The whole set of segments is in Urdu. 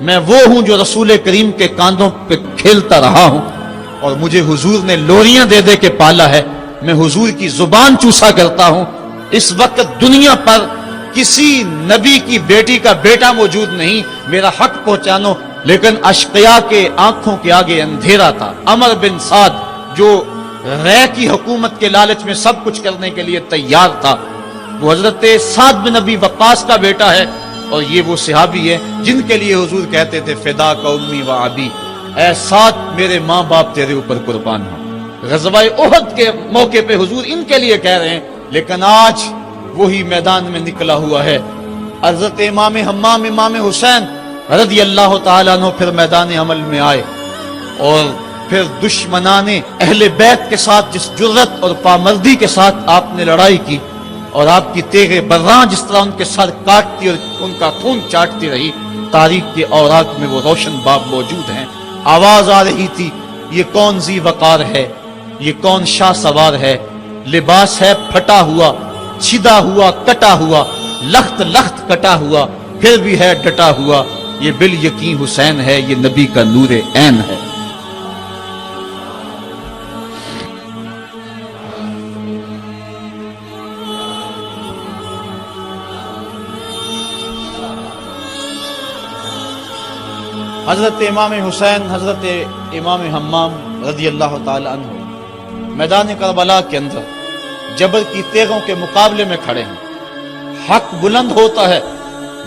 میں وہ ہوں جو رسول کریم کے کاندھوں پہ کھیلتا رہا ہوں، اور مجھے حضور نے لوریاں دے دے کے پالا ہے، میں حضور کی زبان چوسا کرتا ہوں۔ اس وقت دنیا پر کسی نبی کی بیٹی کا بیٹا موجود نہیں میرا حق پہنچانو، لیکن اشقیاء کے آنکھوں کے آگے اندھیرا تھا۔ عمر بن سعد جو رے کی حکومت کے لالچ میں سب کچھ کرنے کے لیے تیار تھا، وہ حضرت سعد بن نبی وقاص کا بیٹا ہے، اور یہ وہ صحابی ہے جن کے لیے حضور کہتے تھے فدا کا امی و ابی، اے سعد میرے ماں باپ تیرے اوپر قربان ہوں۔ غزوہ احد کے موقع پہ حضور ان کے لیے کہہ رہے ہیں، لیکن آج وہی میدان میں نکلا ہوا ہے۔ حضرت امام حمام امام حسین رضی اللہ تعالیٰ عنہ پھر میدان عمل میں آئے، اور پھر دشمنان اہل بیت کے ساتھ جس جرت اور پامردی کے ساتھ آپ نے لڑائی کی، اور آپ کی تیغ براں جس طرح ان کے سر کاٹتی اور ان کا خون چاٹتی رہی، تاریخ کے اوراق میں وہ روشن باب موجود ہیں۔ آواز آ رہی تھی، یہ کون ذی وقار ہے، یہ کون شاہ سوار ہے، لباس ہے پھٹا ہوا، چھدا ہوا، کٹا ہوا، لخت لخت کٹا ہوا، پھر بھی ہے ڈٹا ہوا، یہ بال یقین حسین ہے، یہ نبی کا نور عین ہے۔ حضرت امام حسین حضرت امام حمام رضی اللہ تعالی عنہ میدان کربلا کے اندر جبر کی تیغوں کے مقابلے میں کھڑے ہیں۔ حق بلند ہوتا ہے،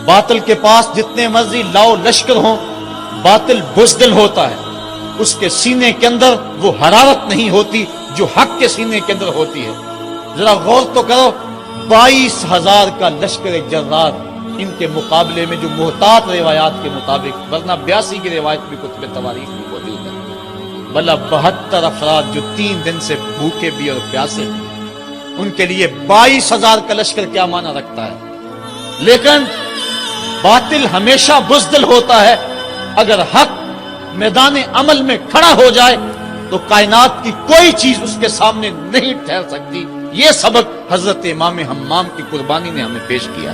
باطل کے پاس جتنے مرضی لاؤ لشکر ہوں، باطل بزدل ہوتا ہے، اس کے سینے کے اندر وہ حرارت نہیں ہوتی جو حق کے سینے کے اندر ہوتی ہے۔ ذرا غور تو کرو، 22,000 کا لشکر جرار ان کے مقابلے میں جو محتاط روایات کے مطابق، ورنہ 82 کی روایت بھی کتب تواریخ میں موجود ہے، بلا 72 افراد جو 3 دن سے بھوکے بھی اور پیاسے بھی، ان کے لیے 22,000 کا لشکر کیا معنی رکھتا ہے۔ لیکن باطل ہمیشہ بزدل ہوتا ہے، اگر حق میدان عمل میں کھڑا ہو جائے تو کائنات کی کوئی چیز اس کے سامنے نہیں ٹھہر سکتی۔ یہ سبق حضرت امام حمام کی قربانی نے ہمیں پیش کیا۔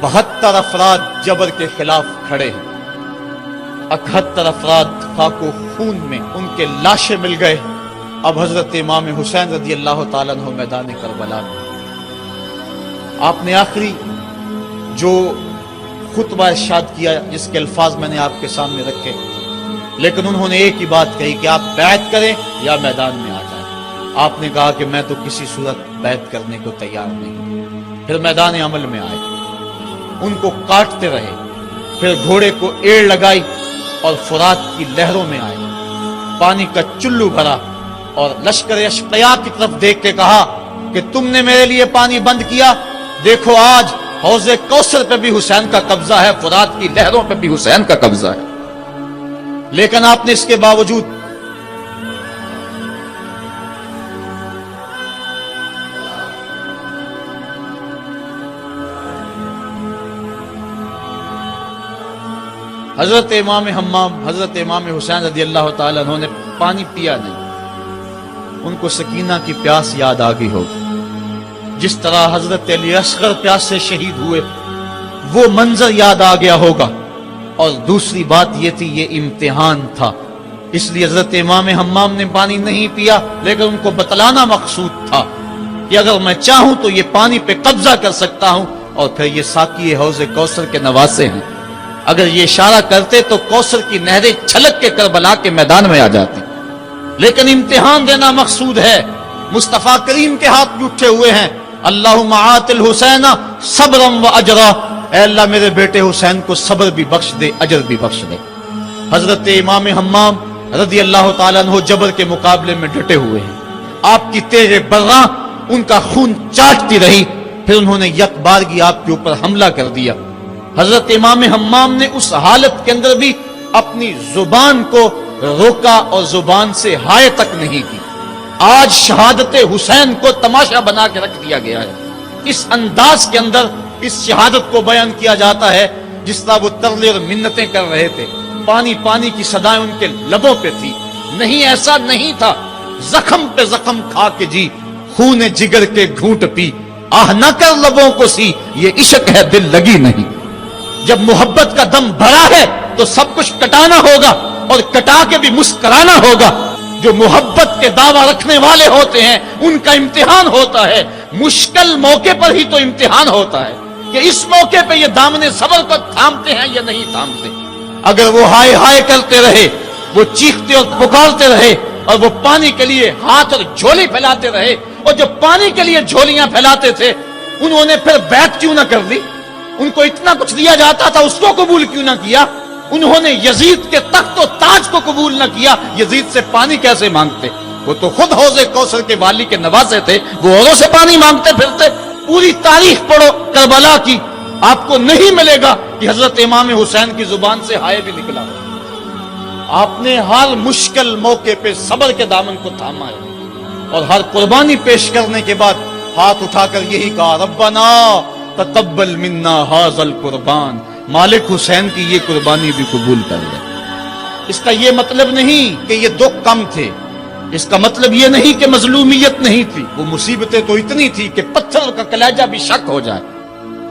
72 افراد جبر کے خلاف کھڑے ہیں، 71 افراد خاک و خون میں ان کے لاشیں مل گئے۔ اب حضرت امام حسین رضی اللہ تعالیٰ عنہ میدان کربلا میں آپ نے آخری جو خطبہ ارشاد کیا، جس کے الفاظ میں نے آپ کے سامنے رکھے، لیکن انہوں نے ایک ہی بات کہی کہ آپ بیعت کریں یا میدان میں آ جائیں۔ آپ نے کہا کہ میں تو کسی صورت بیعت کرنے کو تیار نہیں۔ پھر میدان عمل میں آئے، ان کو کاٹتے رہے، پھر گھوڑے کو ایڑ لگائی اور فرات کی لہروں میں آئے، پانی کا چلو بھرا اور لشکر اشقیاء کی طرف دیکھ کے کہا کہ تم نے میرے لیے پانی بند کیا، دیکھو آج حوض کوثر پہ بھی حسین کا قبضہ ہے، فرات کی لہروں پہ بھی حسین کا قبضہ ہے۔ لیکن آپ نے اس کے باوجود حضرت امام حمام حضرت امام حسین رضی اللہ تعالیٰ عنہ نے پانی پیا نہیں۔ ان کو سکینہ کی پیاس یاد آ گئی ہوگی، جس طرح حضرت علی اصغر پیاس سے شہید ہوئے، وہ منظر یاد آ گیا ہوگا۔ اور دوسری بات یہ تھی، یہ امتحان تھا، اس لیے حضرت امام حمام نے پانی نہیں پیا، لیکن ان کو بتلانا مقصود تھا کہ اگر میں چاہوں تو یہ پانی پہ قبضہ کر سکتا ہوں، اور پھر یہ ساقی حوض کوثر کے نواسے ہیں، اگر یہ اشارہ کرتے تو کوثر کی نہریں چھلک کے کربلا کے میدان میں آ جاتی۔ لیکن امتحان دینا مقصود ہے۔ مصطفیٰ کریم کے ہاتھ بھی اٹھے ہوئے ہیں، اللہم آت الحسین صبرا و اجرا، اے اللہ میرے بیٹے حسین کو صبر بھی بخش دے، اجر بھی بخش دے۔ حضرت امام حمام رضی اللہ تعالیٰ عنہ جبر کے مقابلے میں ڈٹے ہوئے ہیں، آپ کی تیغ براں ان کا خون چاٹتی رہی، پھر انہوں نے یک بارگی آپ کے اوپر حملہ کر دیا۔ حضرت امام حمام نے اس حالت کے اندر بھی اپنی زبان کو روکا اور زبان سے ہائے تک نہیں کی۔ آج شہادت حسین کو تماشا بنا کے رکھ دیا گیا ہے، اس انداز کے اندر اس شہادت کو بیان کیا جاتا ہے جس طرح وہ ترلے اور منتیں کر رہے تھے، پانی پانی کی صدائیں ان کے لبوں پہ تھی۔ نہیں، ایسا نہیں تھا، زخم پہ زخم کھا کے جی، خون جگر کے گھونٹ پی، آہ نہ کر لبوں کو سی، یہ عشق ہے دل لگی نہیں۔ جب محبت کا دم بھرا ہے تو سب کچھ کٹانا ہوگا اور کٹا کے بھی مسکرانا ہوگا. جو محبت کے دعویٰ رکھنے والے ہوتے ہیں ان کا امتحان ہوتا ہے. مشکل موقع پر ہی تو امتحان ہوتا ہے کہ اس موقع پہ یہ دامن صبر کو تھامتے ہیں یا نہیں تھامتے. اگر وہ ہائے ہائے کرتے رہے، وہ چیختے اور پکارتے رہے اور وہ پانی کے لیے ہاتھ اور جھولی پھیلاتے رہے، اور جو پانی کے لیے جھولیاں پھیلاتے تھے انہوں نے پھر بیعت کیوں نہ کر دی؟ ان کو اتنا کچھ دیا جاتا تھا، اس کو قبول کیوں نہ کیا؟ انہوں نے یزید کے تخت و تاج کو قبول نہ کیا، یزید سے پانی کیسے مانگتے؟ وہ تو خود حوض کوثر کے والی کے نواسے تھے، وہ اوروں سے پانی مانگتے پھرتے. پوری تاریخ پڑھو کربلا کی، آپ کو نہیں ملے گا کہ حضرت امام حسین کی زبان سے ہائے بھی نکلا ہو. آپ نے ہر مشکل موقع پہ صبر کے دامن کو تھاما ہے اور ہر قربانی پیش کرنے کے بعد ہاتھ اٹھا کر یہی کہا، ربنا تقبل منا ھذا القربان، مالک حسین کی یہ قربانی بھی قبول کر لے. اس کا یہ مطلب نہیں کہ یہ دکھ کم تھے، اس کا مطلب یہ نہیں کہ مظلومیت نہیں تھی. وہ مصیبتیں تو اتنی تھی کہ پتھر کا کلیجہ بھی شک ہو جائے،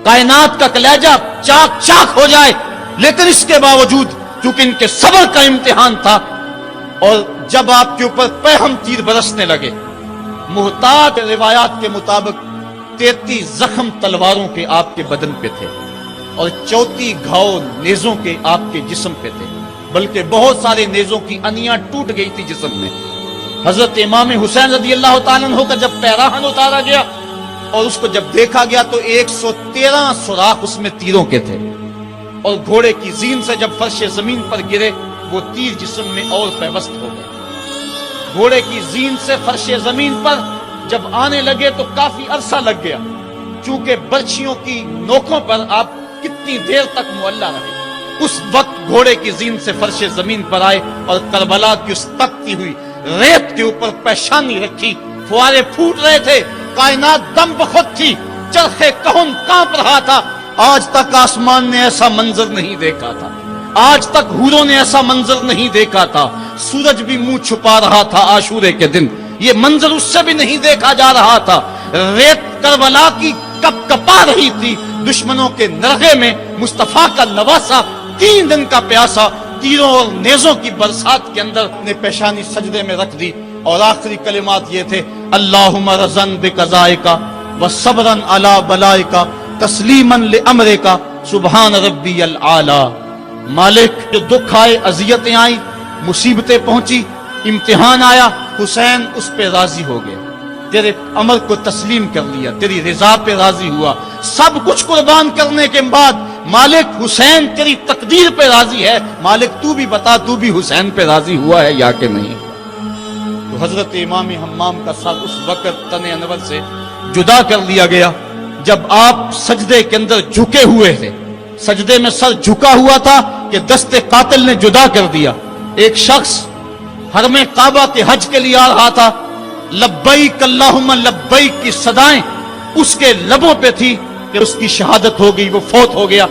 کائنات کا کلیجہ چاک چاک ہو جائے، لیکن اس کے باوجود چونکہ ان کے صبر کا امتحان تھا. اور جب آپ کے اوپر پہم تیر برسنے لگے، محتاط روایات کے مطابق 33 زخم تلواروں کے آپ کے بدن پہ تھے اور 34 گھاؤ نیزوں کے آپ کے جسم پہ تھے، بلکہ بہت سارے نیزوں کی انیاں ٹوٹ گئی تھی جسم میں. حضرت امام حسین رضی اللہ تعالیٰ عنہ کا جب پیراہن اتارا گیا اور اس کو جب دیکھا گیا تو 113 سوراخ اس میں تیروں کے تھے، اور گھوڑے کی زین سے جب فرش زمین پر گرے وہ تیر جسم میں اور پیوست ہو گئے. گھوڑے کی زین سے فرش زمین پر جب آنے لگے تو کافی عرصہ لگ گیا، چونکہ برچھیوں کی نوکوں پر آپ کتنی دیر تک معلق رہے. اس وقت گھوڑے کی زین سے فرش زمین پر آئے اور کربلا کی اس تپتی ہوئی ریت کے اوپر پیشانی رکھی. فوارے پھوٹ رہے تھے، کائنات دم بخود تھی، چرخے کہن کانپ رہا تھا. آج تک آسمان نے ایسا منظر نہیں دیکھا تھا، آج تک حوروں نے ایسا منظر نہیں دیکھا تھا. سورج بھی منہ چھپا رہا تھا عاشورے کے دن، یہ منظر اس سے بھی نہیں دیکھا جا رہا تھا. ریت کربلا کی کپ کپا رہی تھی. دشمنوں کے نرغے میں مصطفیٰ کا نواسا 3 دن کا پیاسا تیروں اور نیزوں کی برسات کے اندر نے پیشانی سجدے میں رکھ دی، اور آخری کلمات یہ تھے، اللہم رضن بقضائک وصبرا علی بلائک تسلیما لامرک سبحان ربی العالی. مالک، جو دکھ آئے، اذیتیں آئیں، مصیبتیں پہنچی، امتحان آیا، حسین اس پہ راضی ہو گئے، تیرے امر کو تسلیم کر لیا، تیری رضا پہ راضی ہوا. سب کچھ قربان کرنے کے بعد مالک حسین تیری تقدیر پہ راضی ہے. مالک تو بھی بتا، تو بھی حسین پہ راضی ہوا ہے یا کہ نہیں؟ تو حضرت امام حمام کا سر اس وقت تن انور سے جدا کر لیا گیا جب آپ سجدے کے اندر جھکے ہوئے تھے. سجدے میں سر جھکا ہوا تھا کہ دست قاتل نے جدا کر دیا. ایک شخص حرم کعبہ کے حج کے لیے آ رہا تھا، لبیک اللہم لبیک کی صدائیں اس کے لبوں پہ تھی کہ اس کی شہادت ہو گئی، وہ فوت ہو گیا.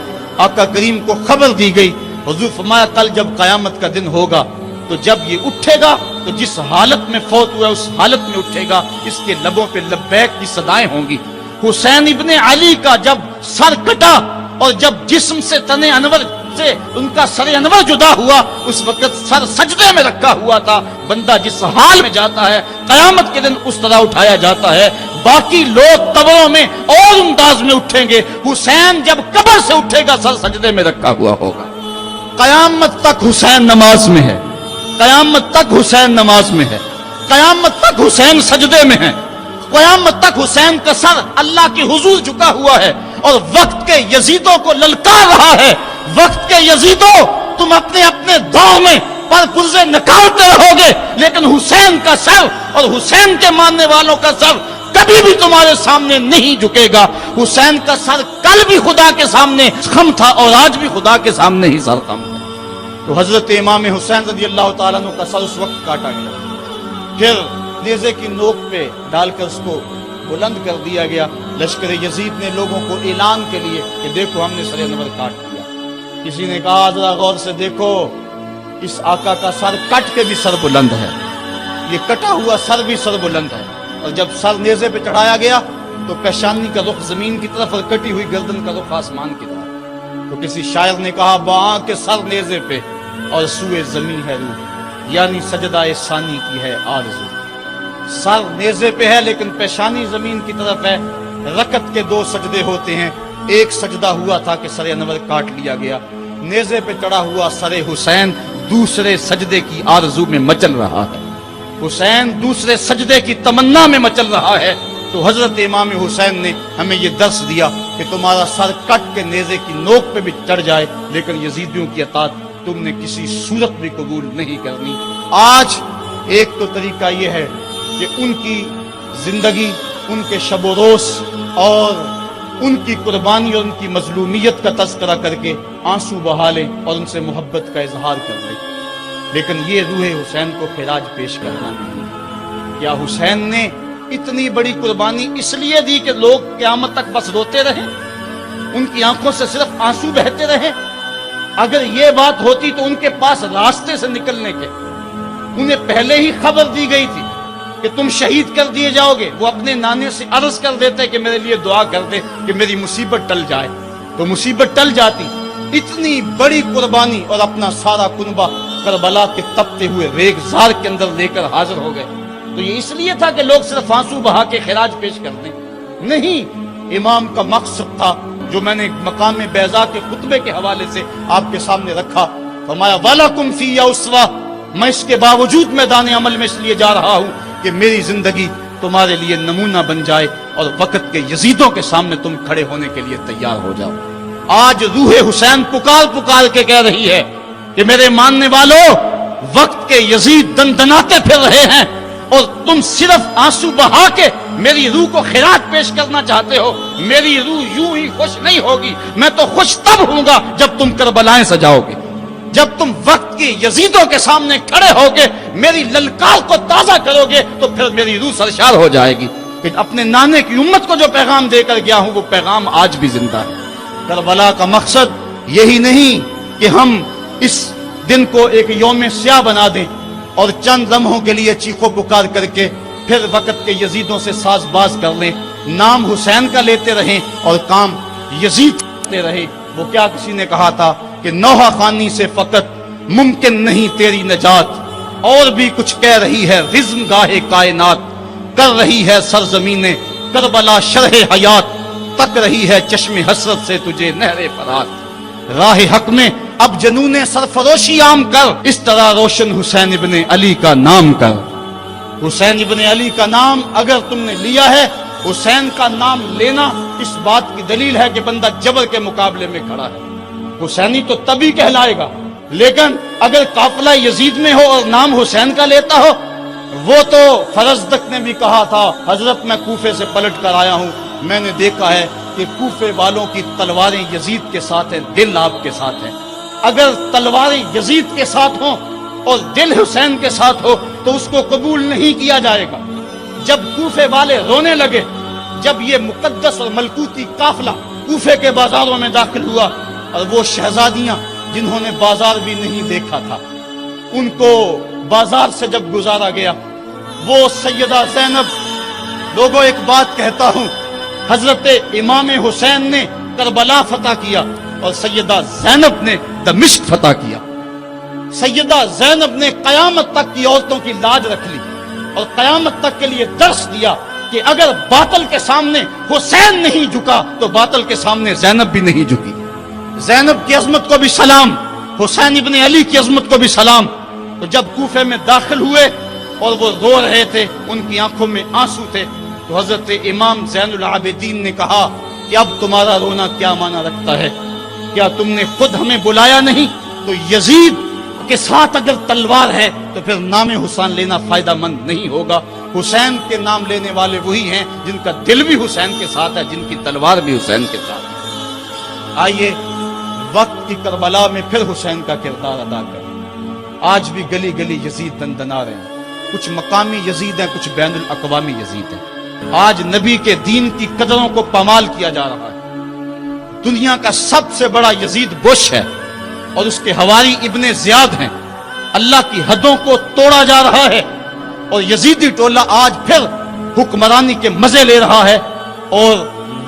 آقا کریم کو خبر دی گئی. حضور فرمایا کل جب قیامت کا دن ہوگا تو جب یہ اٹھے گا تو جس حالت میں فوت ہوا اس حالت میں اٹھے گا، اس کے لبوں پہ لبیک کی صدائیں ہوں گی. حسین ابن علی کا جب سر کٹا اور جب جسم سے تن انور سے ان کا سر انور جدا ہوا، اس وقت سر سجدے میں رکھا ہوا تھا. بندہ جس حال میں جاتا ہے قیامت کے دن اس طرح اٹھایا جاتا ہے. باقی لوگ قبروں میں اور انداز میں اٹھیں گے، حسین جب قبر سے اٹھے گا سر سجدے میں رکھا ہوا ہوگا. قیامت تک حسین نماز میں ہے، قیامت تک حسین نماز میں ہے، قیامت تک حسین سجدے میں ہے، قیامت تک حسین کا سر اللہ کے حضور جھکا ہوا ہے اور وقت کے یزیدوں کو للکار رہا ہے. وقت کے یزیدوں، تم اپنے اپنے دور میں پر پرزے نکالتے رہو گے، لیکن حسین کا سر اور حسین کے ماننے والوں کا سر کبھی بھی تمہارے سامنے نہیں جھکے گا. حسین کا سر کل بھی خدا کے سامنے خم تھا اور آج بھی خدا کے سامنے ہی سر خم ہے. تو حضرت امام حسین رضی اللہ تعالیٰ عنہ کا سر اس وقت کاٹا گیا، پھر نیزے کی نوک پہ ڈال کر اس کو بلند کر دیا گیا. لشکر یزید نے لوگوں کو اعلان کے لیے کہ دیکھو ہم نے سر انور کاٹ دیا. کسی نے کہا ذرا غور سے دیکھو، اس آقا کا سر کٹ کے بھی سر بلند ہے، یہ کٹا ہوا سر بھی سر بلند ہے. اور جب سر نیزے پہ چڑھایا گیا تو پیشانی کا رخ زمین کی طرف اور کٹی ہوئی گردن کا رخ آسمان کی طرف. تو کسی شاعر نے کہا باں کے سر نیزے پہ اور سوئے زمین ہے روح، یعنی سجدہ ثانی کی ہے آرزو۔ سر نیزے پہ ہے لیکن پیشانی زمین کی طرف ہے۔ رکعت کے 2 سجدے ہوتے ہیں، ایک سجدہ ہوا تھا کہ سر انور کاٹ لیا گیا، نیزے پہ چڑھا ہوا سر حسین دوسرے سجدے کی آرزو میں مچل رہا ہے، حسین دوسرے سجدے کی تمنا میں مچل رہا ہے۔ تو حضرت امام حسین نے ہمیں یہ درس دیا کہ تمہارا سر کٹ کے نیزے کی نوک پہ بھی چڑھ جائے لیکن یزیدیوں کی اطاعت تم نے کسی صورت بھی قبول نہیں کرنی۔ آج ایک تو طریقہ یہ ہے کہ ان کی زندگی، ان کے شب و روز اور ان کی قربانی اور ان کی مظلومیت کا تذکرہ کر کے آنسو بہا لیں اور ان سے محبت کا اظہار کر لیں، لیکن یہ روح حسین کو خراج پیش کرنا نہیں۔ کیا حسین نے اتنی بڑی قربانی اس لیے دی کہ لوگ قیامت تک بس روتے رہیں، ان کی آنکھوں سے صرف آنسو بہتے رہیں؟ اگر یہ بات ہوتی تو ان کے پاس راستے سے نکلنے کے انہیں پہلے ہی خبر دی گئی تھی کہ تم شہید کر دیے جاؤ گے۔ وہ اپنے نانے سے عرض کر دیتے کہ میرے لیے دعا کر دے کہ میری مصیبت ٹل جائے، تو مصیبت ٹل جاتی۔ اتنی بڑی قربانی اور اپنا سارا کنبہ کربلا کے تپتے ہوئے ریگزار کے اندر لے کر حاضر ہو گئے۔ تو یہ اس لیے تھا کہ لوگ صرف آنسو بہا کے خراج پیش کر دیں؟ نہیں، امام کا مقصد تھا جو میں نے مقام بیضا کے خطبے کے حوالے سے آپ کے سامنے رکھا۔ فرمایا وَلَكُمْ فِيَّ أُسْوَةٌ، میں اس کے باوجود میدان عمل میں اس لیے جا رہا ہوں کہ میری زندگی تمہارے لیے نمونہ بن جائے اور وقت کے یزیدوں کے سامنے تم کھڑے ہونے کے لیے تیار ہو جاؤ۔ آج روح حسین پکار پکار کے کہہ رہی ہے کہ میرے ماننے والوں، وقت کے یزید دندناتے پھر رہے ہیں اور تم صرف آنسو بہا کے میری روح کو خراج پیش کرنا چاہتے ہو۔ میری روح یوں ہی خوش نہیں ہوگی، میں تو خوش تب ہوں گا جب تم کربلائیں سجاؤ گے، جب تم وقت کی یزیدوں کے سامنے کھڑے ہوگے، میری للکار کو تازہ کرو گے، تو پھر میری روح سرشار ہو جائے گی کہ اپنے نانے کی امت کو جو پیغام دے کر گیا ہوں وہ پیغام آج بھی زندہ ہے۔ کربلا کا مقصد یہی نہیں کہ ہم اس دن کو ایک یوم سیاہ بنا دیں اور چند لمحوں کے لیے چیخو پکار کر کے پھر وقت کے یزیدوں سے ساز باز کر لیں، نام حسین کا لیتے رہیں اور کام یزید کرتے رہیں۔ وہ کیا کسی نے کہا تھا کہ نوحہ خوانی سے فقط ممکن نہیں تیری نجات، اور بھی کچھ کہہ رہی ہے رزم گاہ کائنات، کر رہی ہے سرزمین کربلا شرح حیات، تک رہی ہے چشم حسرت سے تجھے نہر فرات، راہ حق میں اب جنون سرفروشی عام کر، اس طرح روشن حسین ابن علی کا نام کر۔ حسین ابن علی کا نام اگر تم نے لیا ہے، حسین کا نام لینا اس بات کی دلیل ہے کہ بندہ جبر کے مقابلے میں کھڑا ہے۔ حسینی تو تبھی کہلائے گا، لیکن اگر قافلہ یزید میں ہو اور نام حسین کا لیتا ہو، وہ تو فرزدق نے بھی کہا تھا حضرت میں کوفے سے پلٹ کر آیا ہوں، میں نے دیکھا ہے کہ کوفے والوں کی تلواریں یزید کے ساتھ ہیں، دل آپ کے ساتھ ہیں۔ اگر تلواریں یزید کے ساتھ ہوں اور دل حسین کے ساتھ ہو تو اس کو قبول نہیں کیا جائے گا۔ جب کوفے والے رونے لگے، جب یہ مقدس اور ملکوتی قافلہ کوفے کے بازاروں میں داخل ہوا اور وہ شہزادیاں جنہوں نے بازار بھی نہیں دیکھا تھا، ان کو بازار سے جب گزارا گیا، وہ سیدہ زینب، لوگوں ایک بات کہتا ہوں، حضرت امام حسین نے کربلا فتح کیا اور سیدہ زینب نے دمشق فتح کیا۔ سیدہ زینب نے قیامت تک کی عورتوں کی لاج رکھ لی اور قیامت تک کے لیے درس دیا کہ اگر باطل کے سامنے حسین نہیں جھکا تو باطل کے سامنے زینب بھی نہیں جھکی۔ زینب کی عظمت کو بھی سلام، حسین ابن علی کی عظمت کو بھی سلام۔ تو جب کوفے میں داخل ہوئے اور وہ رو رہے تھے، ان کی آنکھوں میں آنسو تھے، تو حضرت امام زین العابدین نے کہا کہ اب تمہارا رونا کیا معنی رکھتا ہے؟ کیا تم نے خود ہمیں بلایا نہیں؟ تو یزید کے ساتھ اگر تلوار ہے تو پھر نام حسین لینا فائدہ مند نہیں ہوگا۔ حسین کے نام لینے والے وہی ہیں جن کا دل بھی حسین کے ساتھ ہے، جن کی تلوار بھی حسین کے ساتھ ہے۔ آئیے وقت کی کربلا میں پھر حسین کا کردار ادا کریں۔ آج بھی گلی گلی یزید دندنا رہے ہیں، کچھ مقامی یزید ہیں، کچھ بین الاقوامی یزید ہیں۔ آج نبی کے دین کی قدروں کو پامال کیا جا رہا ہے۔ دنیا کا سب سے بڑا یزید بش ہے اور اس کے حواری ابن زیاد ہیں۔ اللہ کی حدوں کو توڑا جا رہا ہے اور یزیدی ٹولہ آج پھر حکمرانی کے مزے لے رہا ہے اور